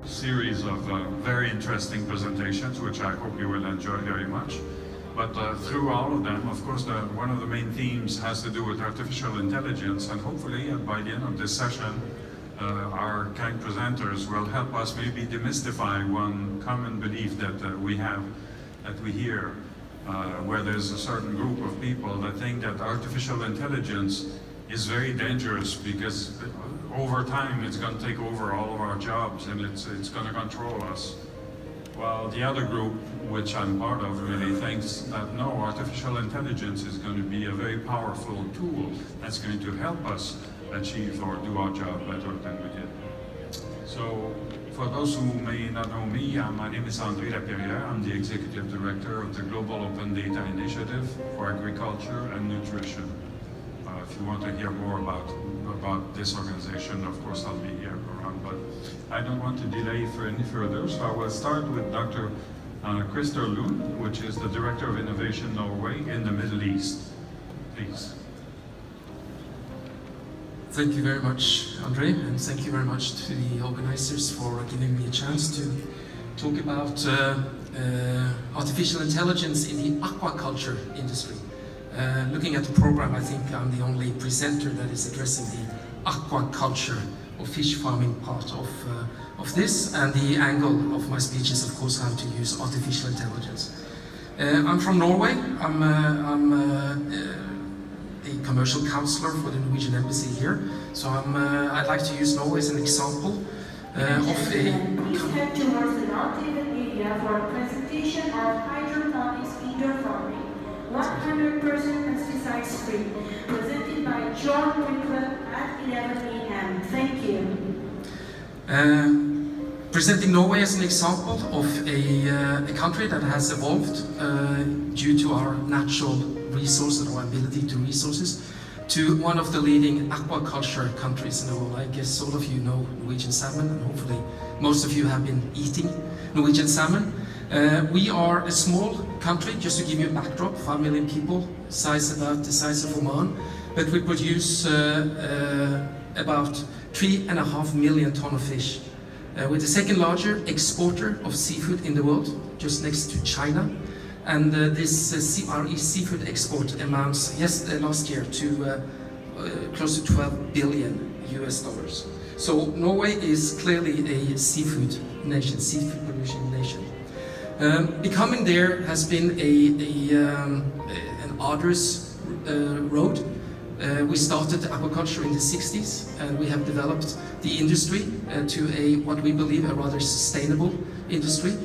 Series of very interesting presentations, which I hope you will enjoy very much. But through all of them, of course, one of the main themes has to do with artificial intelligence, and hopefully by the end of this session, our kind presenters will help us maybe demystify one common belief that we have, that we hear, where there's a certain group of people that think that artificial intelligence is very dangerous because over time it's going to take over all of our jobs and it's going to control us. While the other group, which I'm part of, really thinks that no, artificial intelligence is going to be a very powerful tool that's going to help us achieve or do our job better than we did. So, for those who may not know me, my name is André Lapierrière. I'm the Executive Director of the Global Open Data Initiative for Agriculture and Nutrition. If you want to hear more about this organization, of course I'll be here around, but I don't want to delay for any further, so I will start with Dr. Counsellor Lund, which is the Director of Innovation Norway in the Middle East. Please. Thank you very much, Andre, and thank you very much to the organizers for giving me a chance to talk about artificial intelligence in the aquaculture industry. Looking at the program, I think I'm the only presenter that is addressing the aquaculture or fish farming part of this, and the angle of my speech is, of course, how to use artificial intelligence. I'm from Norway. I'm a commercial counselor for the Norwegian embassy here, so I'd like to use Norway as an example of a... Please head towards the non-table area for a presentation of hydroponics indoor farming. 100% pesticides free, presented by John Winkler at 11 a.m. Thank you. Presenting Norway as an example of a country that has evolved due to our natural resources, our ability to resources, to one of the leading aquaculture countries in the world. I guess all of you know Norwegian salmon, and hopefully most of you have been eating Norwegian salmon. We are a small country, just to give you a backdrop, 5 million people, about the size of Oman, but we produce about 3.5 million tons of fish. We're the second largest exporter of seafood in the world, just next to China. And this our seafood export amounts, last year, to close to $12 billion US. So Norway is clearly a seafood nation, seafood producing nation. Becoming there has been an arduous road. We started aquaculture in the 60s, and we have developed the industry to what we believe a rather sustainable industry,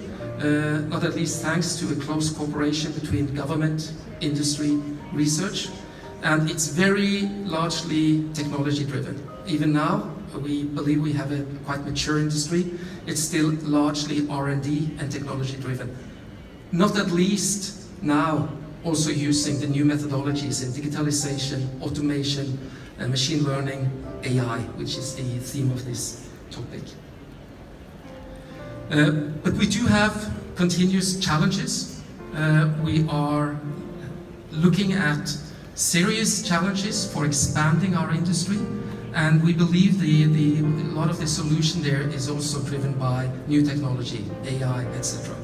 not at least thanks to a close cooperation between government, industry, research, and it's very largely technology driven. Even now, we believe we have a quite mature industry. It's still largely R&D and technology driven. Not at least now also using the new methodologies in digitalization, automation, and machine learning, AI, which is the theme of this topic. But we do have continuous challenges. We are looking at serious challenges for expanding our industry, and we believe a lot of the solution there is also driven by new technology, AI, etc.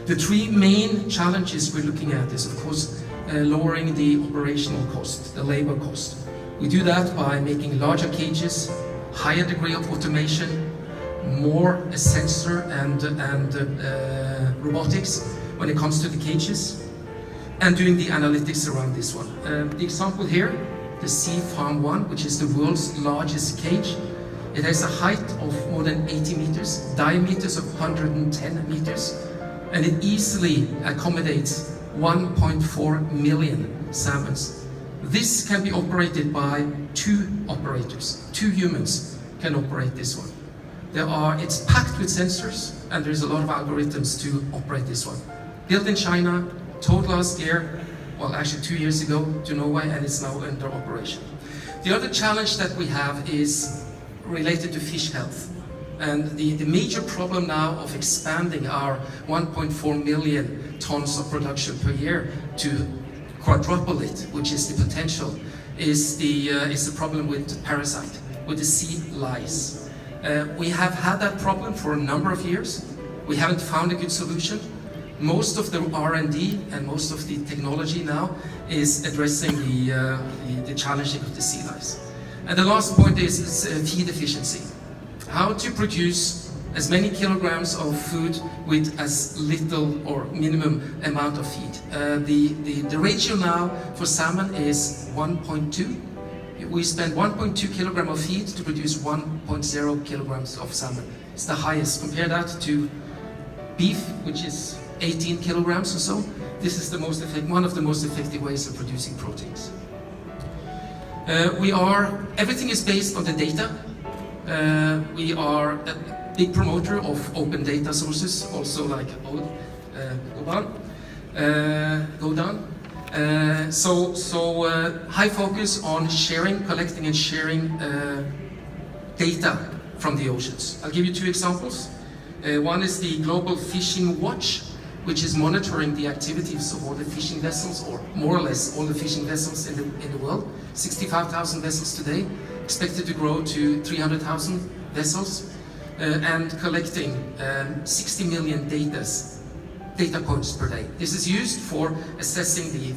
The three main challenges we're looking at is, of course, lowering the operational cost, the labor cost. We do that by making larger cages, higher degree of automation, more sensor and robotics when it comes to the cages, and doing the analytics around this one. The example here, the Sea Farm 1, which is the world's largest cage. It has a height of more than 80 meters, diameters of 110 meters, and it easily accommodates 1.4 million salmons. This can be operated by 2 operators. 2 humans can operate this one. It's packed with sensors, and there's a lot of algorithms to operate this one. Built in China, towed last year, well, actually 2 years ago, to Norway, and it's now under operation. The other challenge that we have is related to fish health. And the major problem now of expanding our 1.4 million tons of production per year to quadruple it, which is the potential, is the problem with parasite, with the sea lice. We have had that problem for a number of years. We haven't found a good solution. Most of the R&D and most of the technology now is addressing the challenge of the sea lice. And the last point is feed efficiency. How to produce as many kilograms of food with as little or minimum amount of feed. The ratio now for salmon is 1.2. We spend 1.2 kilogram of feed to produce 1.0 kilograms of salmon. It's the highest. Compare that to beef, which is 18 kilograms or so. This is one of the most effective ways of producing proteins. Everything is based on the data. We are a big promoter of open data sources, also like Godan. High focus on collecting and sharing data from the oceans. I'll give you two examples. One is the Global Fishing Watch, which is monitoring the activities of all the fishing vessels, or more or less all the fishing vessels in the world. 65,000 vessels today, expected to grow to 300,000 vessels, and collecting 60 million data points per day. This is used for assessing the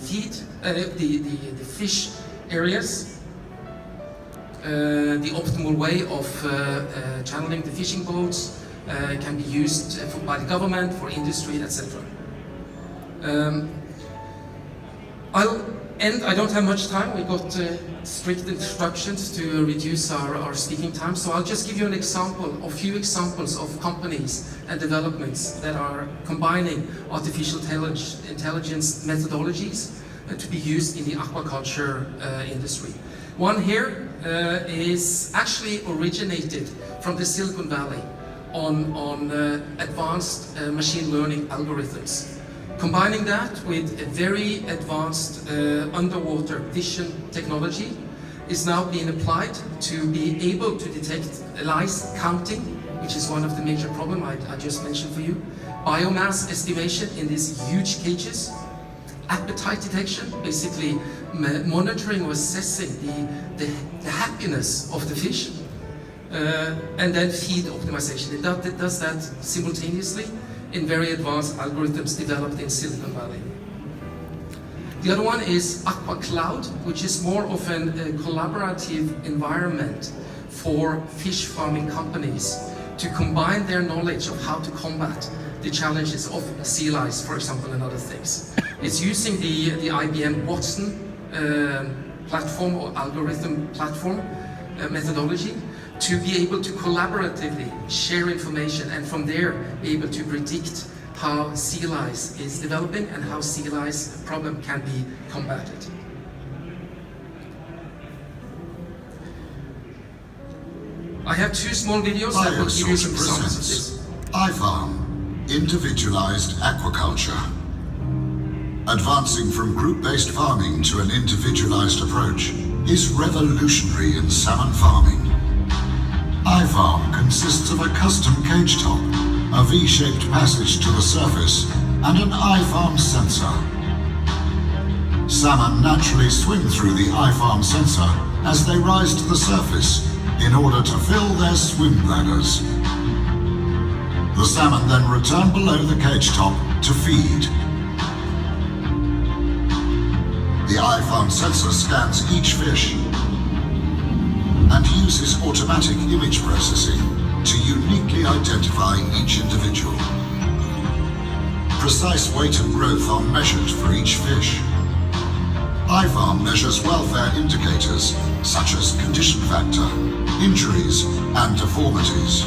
the fish areas, the optimal way of channeling the fishing boats. Can be used by the government, for industry, etc. I'll end. I don't have much time. We got strict instructions to reduce our speaking time, so I'll just give you a few examples of companies and developments that are combining artificial intelligence methodologies to be used in the aquaculture industry. One here is actually originated from the Silicon Valley on advanced machine learning algorithms. Combining that with a very advanced underwater vision technology is now being applied to be able to detect lice counting, which is one of the major problems I just mentioned for you. Biomass estimation in these huge cages. Appetite detection, basically monitoring or assessing the happiness of the fish. And then feed optimization. It does that simultaneously in very advanced algorithms developed in Silicon Valley. The other one is AquaCloud, which is more of a collaborative environment for fish farming companies to combine their knowledge of how to combat the challenges of sea lice, for example, and other things. It's using the IBM Watson platform or algorithm platform methodology to be able to collaboratively share information, and from there be able to predict how sea lice is developing and how sea lice problem can be combated. I have two small videos that will give you some examples of this. iFarm, Individualized Aquaculture. Advancing from group-based farming to an individualized approach is revolutionary in salmon farming. iFarm consists of a custom cage top, a V-shaped passage to the surface, and an iFarm sensor. Salmon naturally swim through the iFarm sensor as they rise to the surface in order to fill their swim bladders. The salmon then return below the cage top to feed. The iFarm sensor scans each fish and uses automatic image processing to uniquely identify each individual. Precise weight and growth are measured for each fish. iFarm measures welfare indicators such as condition factor, injuries, and deformities.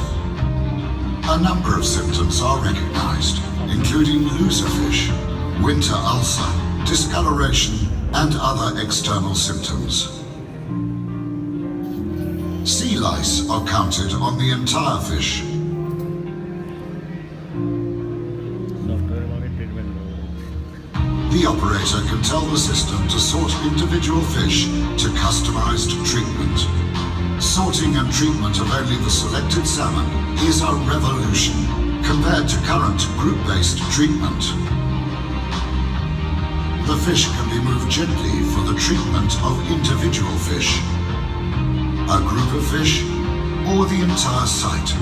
A number of symptoms are recognized, including loser fish, winter ulcer, discoloration, and other external symptoms. Sea lice are counted on the entire fish. The operator can tell the system to sort individual fish to customized treatment. Sorting and treatment of only the selected salmon is a revolution compared to current group-based treatment. The fish can be moved gently for the treatment of individual fish, a group of fish, or the entire site.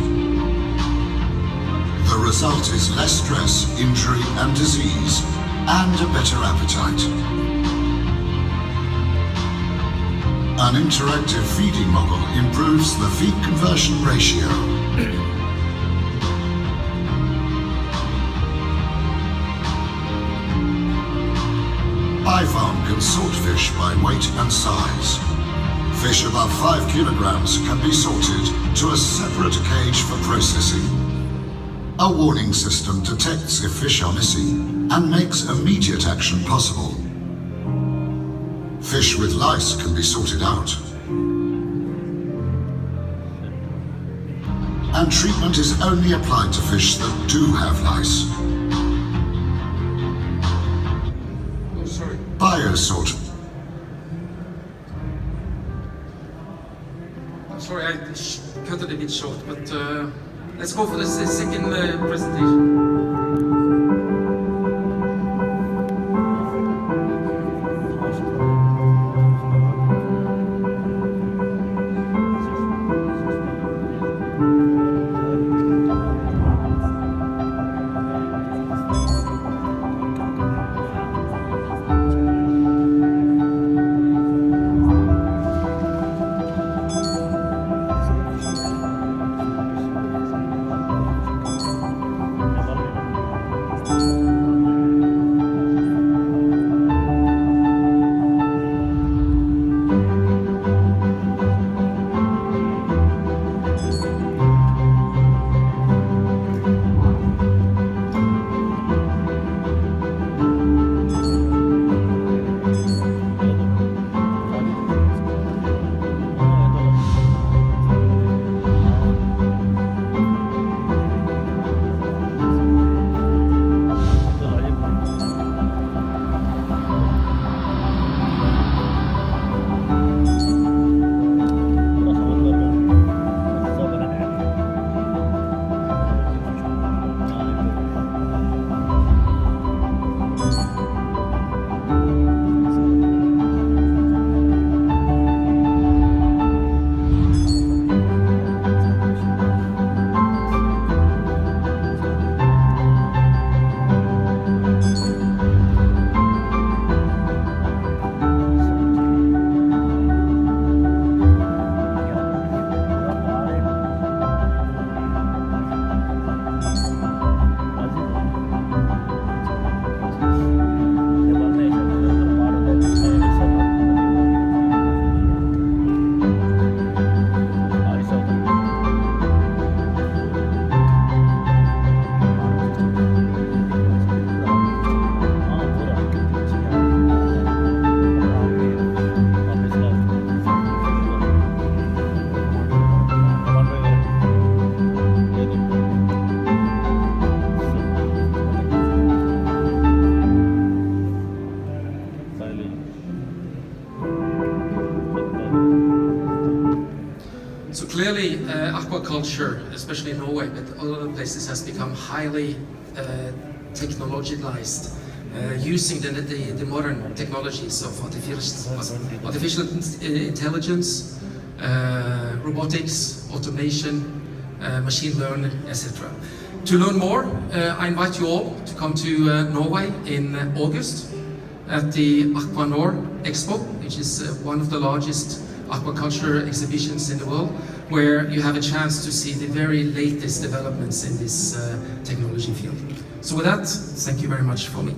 The result is less stress, injury and disease, and a better appetite. An interactive feeding model improves the feed conversion ratio. iFarm can sort fish by weight and size. Fish above 5 kilograms can be sorted to a separate cage for processing. A warning system detects if fish are missing and makes immediate action possible. Fish with lice can be sorted out. And treatment is only applied to fish that do have lice. Biosort. I'm sorry, I cut it a bit short, but let's go for the second presentation. Clearly, aquaculture, especially in Norway, but other places, has become highly technologicalized, using the modern technologies of artificial intelligence, robotics, automation, machine learning, etc. To learn more, I invite you all to come to Norway in August at the Aquanor Expo, which is one of the largest aquaculture exhibitions in the world, where you have a chance to see the very latest developments in this technology field. So with that, thank you very much for me.